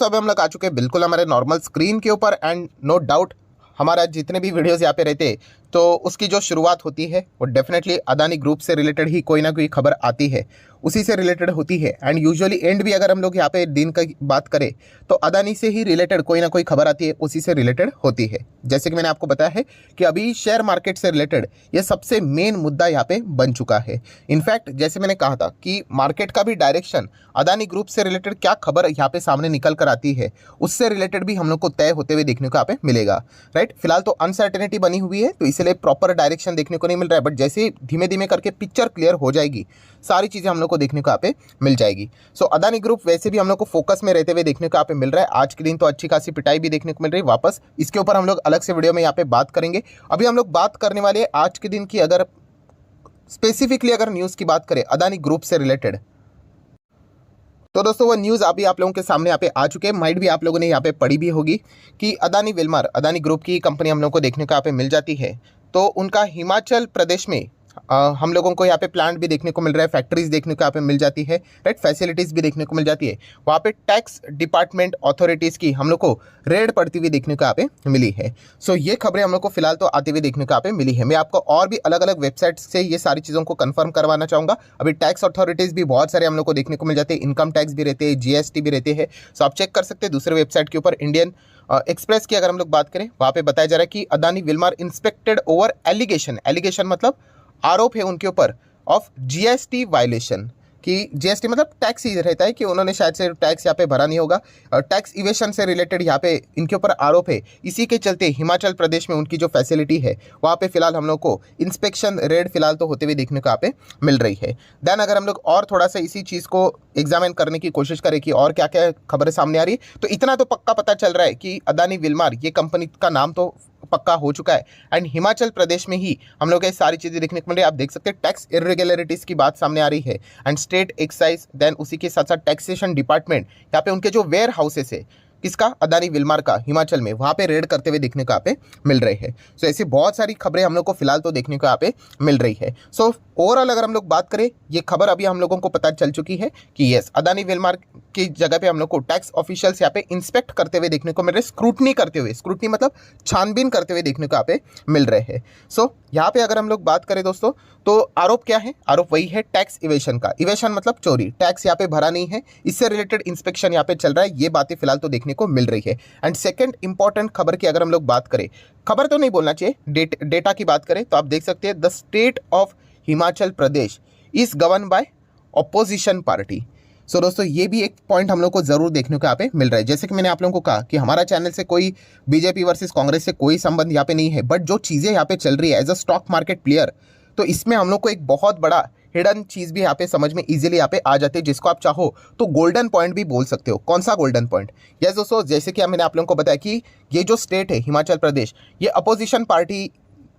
दोस्तों अभी हम लोग आ चुके हैं बिल्कुल हमारे नॉर्मल स्क्रीन के ऊपर एंड नो डाउट हमारा जितने भी वीडियोस यहाँ पे रहते हैं तो उसकी जो शुरुआत होती है वो डेफिनेटली अदानी ग्रुप से रिलेटेड ही कोई ना कोई खबर आती है, उसी से रिलेटेड होती है। एंड यूजुअली एंड भी अगर हम लोग यहाँ पे दिन का बात करें तो अदानी से ही रिलेटेड कोई ना कोई खबर आती है, उसी से रिलेटेड होती है। जैसे कि मैंने आपको बताया है कि अभी शेयर मार्केट से रिलेटेड ये सबसे मेन मुद्दा यहाँ पे बन चुका है। इनफैक्ट जैसे मैंने कहा था कि मार्केट का भी डायरेक्शन अदानी ग्रुप से रिलेटेड क्या खबर यहाँ पे सामने निकल कर आती है उससे रिलेटेड भी हम लोग को तय होते हुए देखने को यहाँ पे मिलेगा। राइट, फिलहाल तो अनसर्टेनिटी बनी हुई है तो इसलिए प्रॉपर डायरेक्शन देखने को नहीं मिल रहा है, बट जैसे धीमे धीमे करके पिक्चर क्लियर हो जाएगी सारी चीज़ें हम लोग को देखने को यहाँ पे मिल जाएगी। सो अदानी ग्रुप वैसे भी हम लोग को फोकस में रहते हुए देखने को यहाँ पे मिल रहा है। आज के दिन तो अच्छी खासी पिटाई भी देखने को मिल रही है, वापस इसके ऊपर हम लोग अलग से वीडियो में यहाँ पे बात करेंगे। अभी हम लोग बात करने वाले हैं आज के दिन की, अगर स्पेसिफिकली अगर न्यूज़ की बात करें अदानी ग्रुप से रिलेटेड, तो दोस्तों वो न्यूज़ अभी आप लोगों के सामने यहाँ पे आ चुके हैं। माइट भी आप लोगों ने यहाँ पे पढ़ी भी होगी कि अदानी विल्मर, अदानी ग्रुप की कंपनी हम लोग को देखने को यहाँ पे मिल जाती है। तो उनका हिमाचल प्रदेश में हम लोगों को यहाँ पे प्लांट भी देखने को मिल रहा है, फैक्ट्रीज देखने को यहाँ पे मिल जाती है, राइट, फैसिलिटीज़ भी देखने को मिल जाती है। वहाँ पे टैक्स डिपार्टमेंट अथॉरिटीज़ की हम लोग को रेड पड़ती हुई देखने को यहाँ पे मिली है। सो ये खबरें हम लोग को फिलहाल तो आती हुई देखने को यहाँ पे मिली है। मैं आपको और भी अलग अलग वेबसाइट से ये सारी चीज़ों को कंफर्म करवाना चाहूँगा। अभी टैक्स अथॉरिटीज़ भी बहुत सारे हम लोग को देखने को मिल जाते हैं, इनकम टैक्स भी रहते हैं, GST भी रहते हैं। सो आप चेक कर सकते हैं दूसरे वेबसाइट के ऊपर। इंडियन एक्सप्रेस की अगर हम लोग बात करें वहाँ पे बताया जा रहा है कि Adani Wilmar inspected over allegation मतलब आरोप है उनके ऊपर ऑफ GST वायलेशन, कि GST मतलब टैक्स ही रहता है कि उन्होंने शायद से टैक्स यहाँ पे भरा नहीं होगा, टैक्स इवेशन से रिलेटेड यहाँ पे इनके ऊपर आरोप है। इसी के चलते हिमाचल प्रदेश में उनकी जो फैसिलिटी है वहाँ पे फिलहाल हम लोग को इंस्पेक्शन रेड फिलहाल तो होते हुए देखने को यहाँ पे मिल रही है। देन अगर हम लोग और थोड़ा सा इसी चीज़ को एग्जामिन करने की कोशिश करें कि और क्या क्या खबरें सामने आ रही है, तो इतना तो पक्का पता चल रहा है कि अदानी विल्मर ये कंपनी का नाम तो पक्का हो चुका है एंड हिमाचल प्रदेश में ही हम लोग ये सारी चीज़ें देखने को मिल रही है। आप देख सकते हैं टैक्स इरेगुलरिटीज़ की बात सामने आ रही है एंड स्टेट एक्साइज, देन उसी के साथ साथ टैक्सेशन डिपार्टमेंट यहाँ पे उनके जो वेयर हाउसेस है किसका, अदानी विल्मर का, हिमाचल में, वहाँ पे रेड करते हुए देखने को यहाँ पे मिल रही है। सो ऐसी बहुत सारी खबरें हम लोग को फिलहाल तो देखने को यहाँ पे मिल रही है। सो ओवरऑल अगर हम लोग बात करें, ये खबर अभी हम लोगों को पता चल चुकी है कि यस अदानी विल्मर की जगह पे हम लोग को टैक्स ऑफिशियल्स यहाँ पे इंस्पेक्ट करते हुए देखने को मिल रहे, स्क्रूटनी करते हुए, स्क्रूटनी मतलब छानबीन करते हुए देखने को यहाँ पे मिल रहे हैं। सो यहाँ पे अगर हम लोग बात करें दोस्तों तो आरोप क्या है, आरोप वही है टैक्स इवेशन का। इवेशन मतलब चोरी, टैक्स यहाँ पे भरा नहीं है, इससे रिलेटेड इंस्पेक्शन यहाँ पे चल रहा है। ये बातें फिलहाल तो देखने को मिल रही है। एंड सेकंड इंपॉर्टेंट खबर की अगर हम लोग बात करें, खबर तो नहीं बोलना चाहिए, डेटा की बात करें तो आप देख सकते हैं the state of Himachal Pradesh is govern by opposition party. So दोस्तों ये भी एक पॉइंट हम लोग को जरूर देखने को यहाँ पे मिल रहा है। जैसे कि मैंने आप लोगों को कहा कि हमारा चैनल से कोई बीजेपी वर्सेस कांग्रेस से कोई संबंध यहाँ पे नहीं है, बट जो चीज़ें यहाँ पे चल रही है as a stock market player, तो इसमें हम लोग को एक बहुत बड़ा हिडन चीज़ भी यहाँ पे समझ में इजीली यहाँ पे आ जाती है, जिसको आप चाहो तो गोल्डन पॉइंट भी बोल सकते हो। कौन सा गोल्डन पॉइंट? यस दोस्तों, जैसे कि मैंने आप लोगों को बताया कि ये जो स्टेट है हिमाचल प्रदेश, ये अपोजिशन पार्टी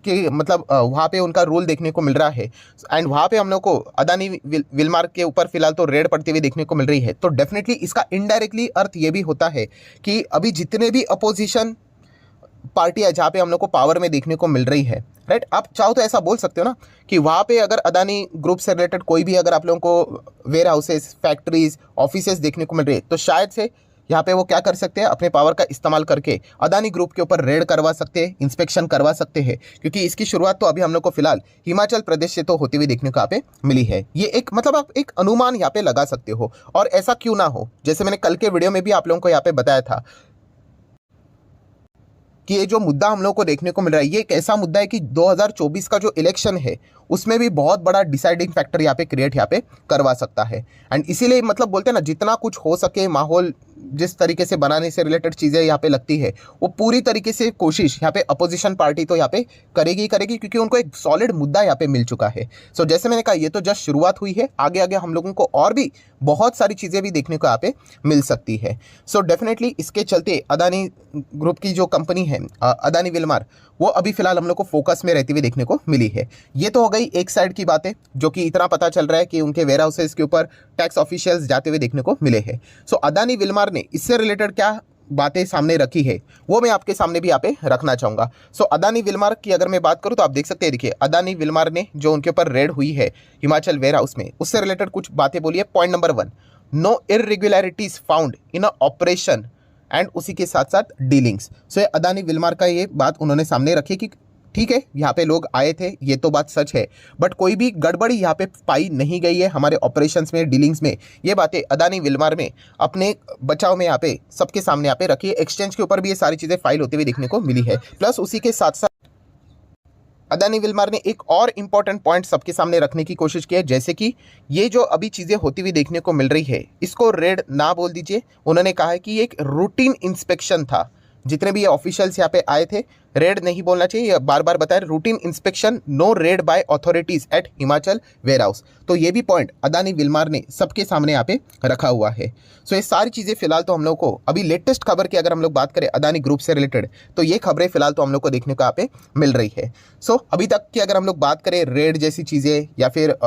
कि मतलब वहाँ पे उनका रूल देखने को मिल रहा है एंड वहाँ पे हम लोग को अदानी विल्मर के ऊपर फिलहाल तो रेड पड़ती हुई देखने को मिल रही है। तो डेफिनेटली इसका इनडायरेक्टली अर्थ ये भी होता है कि अभी जितने भी अपोजिशन पार्टी है जहाँ पे हम लोग को पावर में देखने को मिल रही है, राइट, आप चाहो तो ऐसा बोल सकते हो ना कि वहाँ पे अगर अदानी ग्रुप से रिलेटेड कोई भी अगर आप लोगों को वेयर हाउसेस, फैक्ट्रीज, ऑफिसेज देखने को मिल रही है, तो शायद से यहाँ पे वो क्या कर सकते हैं, अपने पावर का इस्तेमाल करके अदानी ग्रुप के ऊपर रेड करवा सकते हैं, इंस्पेक्शन करवा सकते हैं, क्योंकि इसकी शुरुआत तो अभी हम लोग को फिलहाल हिमाचल प्रदेश से तो होती हुई देखने को यहाँ पे मिली है। ये एक मतलब आप एक अनुमान यहाँ पे लगा सकते हो। और ऐसा क्यों ना हो, जैसे मैंने कल के वीडियो में भी आप लोगों को यहाँ पे बताया था कि ये जो मुद्दा हम लोग को देखने को मिल रहा है, ये एक ऐसा मुद्दा है कि 2024 का जो इलेक्शन है उसमें भी बहुत बड़ा डिसाइडिंग फैक्टर यहाँ पे क्रिएट यहाँ पे करवा सकता है। एंड इसीलिए मतलब बोलते हैं ना, जितना कुछ हो सके माहौल जिस तरीके से बनाने से रिलेटेड चीज़ें यहाँ पे लगती है, वो पूरी तरीके से कोशिश यहाँ पे अपोजिशन पार्टी तो यहाँ पे करेगी क्योंकि उनको एक सॉलिड मुद्दा यहाँ पे मिल चुका है। सो जैसे मैंने कहा, ये तो जस्ट शुरुआत हुई है, आगे आगे हम लोगों को और भी बहुत सारी चीज़ें भी देखने को यहाँ पे मिल सकती है। सो डेफिनेटली इसके चलते अदानी ग्रुप की जो कंपनी है अदानी विल्मर, वो अभी फिलहाल हम लोग को फोकस में रहती हुई देखने को मिली है। ये तो हो गई एक साइड की बातें, जो कि इतना पता चल रहा है कि उनके वेयर हाउसेस के ऊपर टैक्स ऑफिशियल्स जाते हुए देखने को मिले हैं। सो अदानी विल्मर ने इससे रिलेटेड क्या बातें सामने रखी है वो मैं आपके सामने भी यहाँ पे रखना चाहूँगा। सो अदानी विल्मर की अगर मैं बात करूँ तो आप देख सकते हैं, देखिए अदानी विल्मर ने जो उनके ऊपर रेड हुई है हिमाचल वेयर हाउस में, उससे रिलेटेड कुछ बातें बोली है। Point number 1, no irregularities found in a operation and उसी के साथ साथ डीलिंग्स। सो ये अदानी विल्मार का ये बात उन्होंने सामने रखी कि ठीक है, यहाँ पे लोग आए थे, ये तो बात सच है, बट कोई भी गड़बड़ी यहाँ पे पाई नहीं गई है हमारे ऑपरेशंस में, डीलिंग्स में। ये बातें अदानी विल्मार में अपने बचाव में यहाँ पे सबके सामने यहाँ पे रखी है। एक्सचेंज के ऊपर भी ये सारी चीज़ें फाइल होती हुई देखने को मिली है। प्लस उसी के साथ साथ अदानी विल्मार ने एक और इम्पॉर्टेंट पॉइंट सबके सामने रखने की कोशिश की है, जैसे कि ये जो अभी चीज़ें होती हुई देखने को मिल रही है, इसको रेड ना बोल दीजिए। उन्होंने कहा है कि ये एक रूटीन इंस्पेक्शन था। जितने भी ये ऑफिशियल्स यहाँ पे आए थे, रेड नहीं बोलना चाहिए, ये बार बार बताया, routine inspection, no raid by authorities at Himachal warehouse. तो ये भी पॉइंट अदानी विल्मार ने सबके सामने यहाँ पे रखा हुआ है। सो ये सारी चीज़ें फिलहाल तो हम लोग को अभी लेटेस्ट खबर की अगर हम लोग बात करें अदानी ग्रुप से रिलेटेड, तो ये खबरें फिलहाल तो हम लोग को देखने को यहाँ पे मिल रही है। सो अभी तक की अगर हम लोग बात करें रेड जैसी चीज़ें या फिर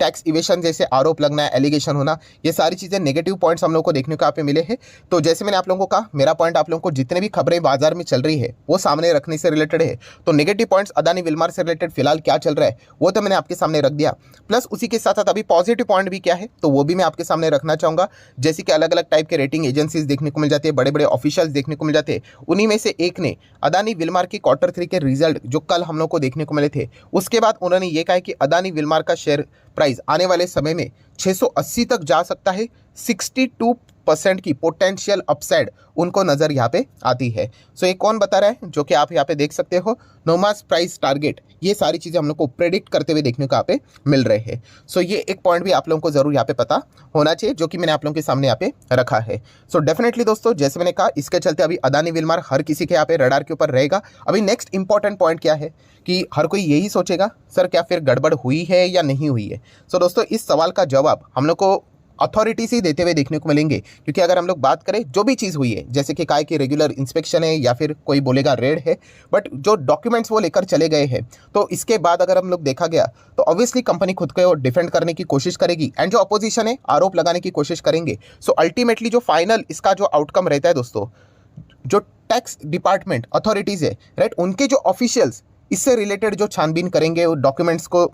टैक्स इवेशन जैसे आरोप लगना, एलिगेशन होना, ये सारी चीज़ें नेगेटिव पॉइंट्स हम लोग को देखने को यहाँ पे मिले हैं। तो जैसे मैंने आप लोगों को कहा, मेरा पॉइंट आप लोगों को जितने भी खबरें बाजार में चल रही है वो सामने रखने से रिलेटेड है। तो नेगेटिव पॉइंट्स अदानी विल्मार से रिलेटेड फिलहाल क्या चल रहा है वो तो मैंने आपके सामने रख दिया। प्लस उसी के साथ साथ अभी पॉजिटिव पॉइंट भी क्या है तो वो भी मैं आपके सामने रखना चाहूँगा। जैसे कि अलग अलग टाइप के रेटिंग एजेंसीज देखने को मिल जाते हैं, बड़े बड़े ऑफिशियल्स देखने को मिल जाते हैं। उन्हीं में से एक ने अदानी विल्मार की Q3 के रिजल्ट जो कल हम लोग को देखने को मिले थे, उसके बाद उन्होंने ये कहा कि अदानी विल्मार का शेयर प्राइस आने वाले समय में 680 तक जा सकता है। 62% की पोटेंशियल अपसाइड उनको नज़र यहाँ पे आती है। सो ये कौन बता रहा है, जो कि आप यहाँ पे देख सकते हो, नोमास प्राइस टारगेट। ये सारी चीज़ें हम लोग को प्रेडिक्ट करते हुए देखने को यहाँ पे मिल रहे हैं। सो ये एक पॉइंट भी आप लोगों को ज़रूर यहाँ पे पता होना चाहिए, जो कि मैंने आप लोगों के सामने यहाँ पे रखा है। सो डेफिनेटली दोस्तों, जैसे मैंने कहा, इसके चलते अभी अदानी विल्मार हर किसी के यहाँ पे रडार के ऊपर रहेगा। अभी नेक्स्ट इंपॉर्टेंट पॉइंट क्या है कि हर कोई यही सोचेगा, सर क्या फिर गड़बड़ हुई है या नहीं हुई है। सो दोस्तों, इस सवाल का जवाब हम लोग को अथॉरिटी से देते हुए देखने को मिलेंगे, क्योंकि अगर हम लोग बात करें जो भी चीज़ हुई है, जैसे कि काय की रेगुलर इंस्पेक्शन है या फिर कोई बोलेगा रेड है, बट जो डॉक्यूमेंट्स वो लेकर चले गए हैं, तो इसके बाद अगर हम लोग देखा गया तो ऑब्वियसली कंपनी खुद को डिफेंड करने की कोशिश करेगी एंड जो अपोजिशन है आरोप लगाने की कोशिश करेंगे। सो अल्टीमेटली जो फाइनल इसका जो आउटकम रहता है दोस्तों, जो टैक्स डिपार्टमेंट अथॉरिटीज़ है, राइट, उनके जो ऑफिशियल्स इससे रिलेटेड जो छानबीन करेंगे, वो डॉक्यूमेंट्स को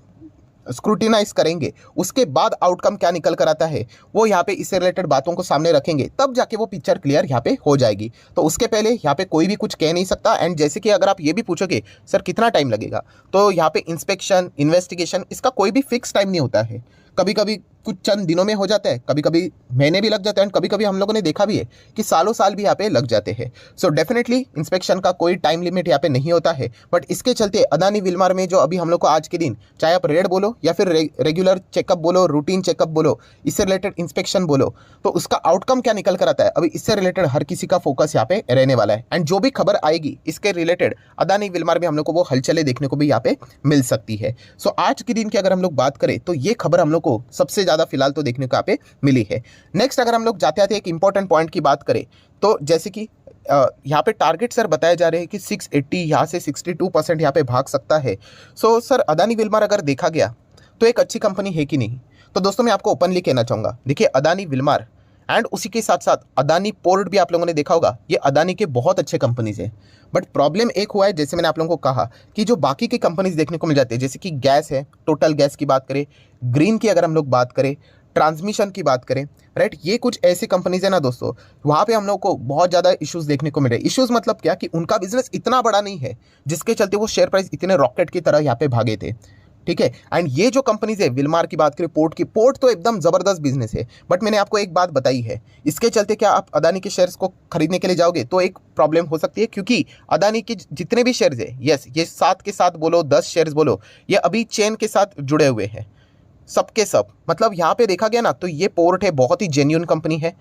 स्क्रूटिनाइज करेंगे, उसके बाद आउटकम क्या निकल कर आता है वो यहाँ पे इससे रिलेटेड बातों को सामने रखेंगे, तब जाके वो पिक्चर क्लियर यहाँ पे हो जाएगी। तो उसके पहले यहाँ पे कोई भी कुछ कह नहीं सकता। एंड जैसे कि अगर आप ये भी पूछोगे सर कितना टाइम लगेगा, तो यहाँ पे इंस्पेक्शन, इन्वेस्टिगेशन, इसका कोई भी फिक्स टाइम नहीं होता है। कभी कभी कुछ चंद दिनों में हो जाता है, कभी कभी महीने भी लग जाते हैं, कभी कभी हम लोगों ने देखा भी है कि सालों साल भी यहाँ पे लग जाते हैं। सो डेफिनेटली इंस्पेक्शन का कोई टाइम लिमिट यहाँ पे नहीं होता है। बट इसके चलते अदानी विल्मार में जो अभी हम लोग को आज के दिन, चाहे आप रेड बोलो या फिर रेगुलर चेकअप बोलो, रूटीन चेकअप बोलो, इससे रिलेटेड इंस्पेक्शन बोलो, तो उसका आउटकम क्या निकल कर आता है, अभी इससे रिलेटेड हर किसी का फोकस यहाँ पे रहने वाला है। एंड जो भी खबर आएगी इसके रिलेटेड अदानी विल्मार में हम लोग को वो हलचलें देखने को भी यहाँ पे मिल सकती है। सो आज के दिन की अगर हम लोग बात करें तो ये खबर हम लोग को सबसे ज़्यादा फिलहाल तो देखने को यहाँ पे मिली है। नेक्स्ट अगर हम लोग जाते आते एक इंपॉर्टेंट पॉइंट की बात करें, तो जैसे कि यहाँ पे टारगेट सर बताए जा रहे हैं कि 680, यहाँ से 62% यहाँ पे भाग सकता है। सो सर अदानी विल्मार अगर देखा गया तो एक अच्छी कंपनी है कि नहीं, तो दोस्तों मैं आपको ओपनली कहना चाहूँगा, देखिए अदानी विल्मार एंड उसी के साथ साथ अदानी पोर्ट भी आप लोगों ने देखा होगा, ये अदानी के बहुत अच्छे कंपनीज हैं। बट प्रॉब्लम एक हुआ है, जैसे मैंने आप लोगों को कहा कि जो बाकी के कंपनीज देखने को मिल जाते हैं, जैसे कि गैस है, टोटल गैस की बात करें, ग्रीन की अगर हम लोग बात करें, ट्रांसमिशन की बात करें, राइट, ये कुछ ऐसे कंपनीज है ना दोस्तों, वहाँ पे हम लोग को बहुत ज़्यादा इश्यूज देखने को मिल रहे हैं। इश्यूज मतलब क्या कि उनका बिजनेस इतना बड़ा नहीं है जिसके चलते वो शेयर प्राइस इतने रॉकेट की तरह यहाँ पे भागे थे, ठीक है। एंड ये जो कंपनीज है, विल्मार की बात करें, पोर्ट की, पोर्ट तो एकदम ज़बरदस्त बिजनेस है। बट मैंने आपको एक बात बताई है, इसके चलते क्या आप अदानी के शेयर्स को खरीदने के लिए जाओगे तो एक प्रॉब्लम हो सकती है, क्योंकि अदानी के जितने भी शेयर्स है, यस, ये 7 के साथ बोलो, 10 शेयर्स बोलो, ये अभी चेन के साथ जुड़े हुए हैं, सबके सब। मतलब यहाँ पे देखा गया ना तो ये पोर्ट है, बहुत ही जेन्युइन कंपनी है।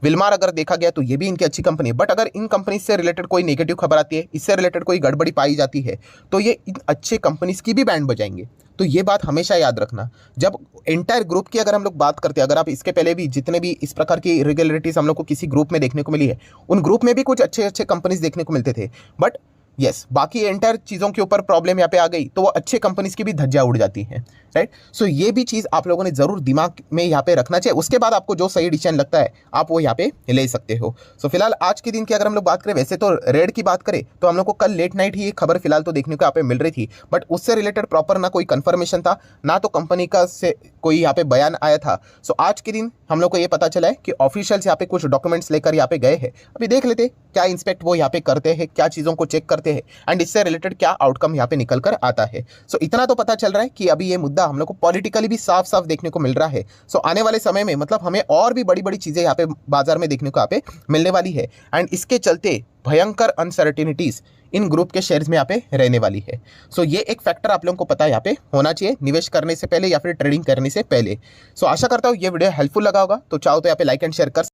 विल्मार अगर देखा गया तो ये भी इनकी अच्छी कंपनी है। बट अगर इन कंपनी से रिलेटेड कोई नेगेटिव खबर आती है, इससे रिलेटेड कोई गड़बड़ी पाई जाती है, तो ये इन अच्छे कंपनीज की भी बैंड बजाएंगे। तो ये बात हमेशा याद रखना। जब एंटायर ग्रुप की अगर हम लोग बात करते हैं, अगर आप इसके पहले भी जितने भी इस प्रकार की इरेगुलरिटीज हम लोग को किसी ग्रुप में देखने को मिली है, उन ग्रुप में भी कुछ अच्छे अच्छे कंपनीज देखने को मिलते थे। बट यस, बाकी एंटायर चीज़ों के ऊपर प्रॉब्लम यहाँ पे आ गई तो वो अच्छे कंपनीज की भी धज्जियाँ उड़ जाती हैं। राइट। सो ये भी चीज़ आप लोगों ने ज़रूर दिमाग में यहाँ पे रखना चाहिए। उसके बाद आपको जो सही डिसीजन लगता है आप वो यहाँ पे ले सकते हो। सो फिलहाल आज के दिन की अगर हम लोग बात करें, वैसे तो रेड की बात करें तो हम लोग को कल लेट नाइट ही ये खबर फिलहाल तो देखने को यहाँ पे मिल रही थी, बट उससे रिलेटेड प्रॉपर ना कोई कंफर्मेशन था, ना तो कंपनी का से कोई यहाँ पे बयान आया था। सो आज के दिन हम लोग को ये पता चला है कि ऑफिशियल्स यहाँ पे कुछ डॉक्यूमेंट्स लेकर यहाँ पे गए हैं। अभी देख लेते क्या इंस्पेक्ट वो यहाँ पे करते हैं, क्या चीज़ों को चेक करते हैं एंड इससे रिलेटेड क्या आउटकम यहाँ पे निकल कर आता है। सो इतना तो पता चल रहा है कि अभी ये मुद्दा हम लोग को पॉलिटिकली भी साफ साफ देखने को मिल रहा है। सो आने वाले समय में मतलब हमें और भी बड़ी बड़ी चीज़ें यहाँ पे बाजार में देखने को यहाँ पे मिलने वाली है एंड इसके चलते भयंकर अनसर्टिनिटीज इन ग्रुप के शेयर्स में यहाँ पे रहने वाली है। सो ये एक फैक्टर आप लोगों को पता यहाँ पे होना चाहिए निवेश करने से पहले या फिर ट्रेडिंग करने से पहले। सो आशा करता हूँ ये वीडियो हेल्पफुल लगा होगा, तो चाहो तो यहाँ पे लाइक एंड शेयर कर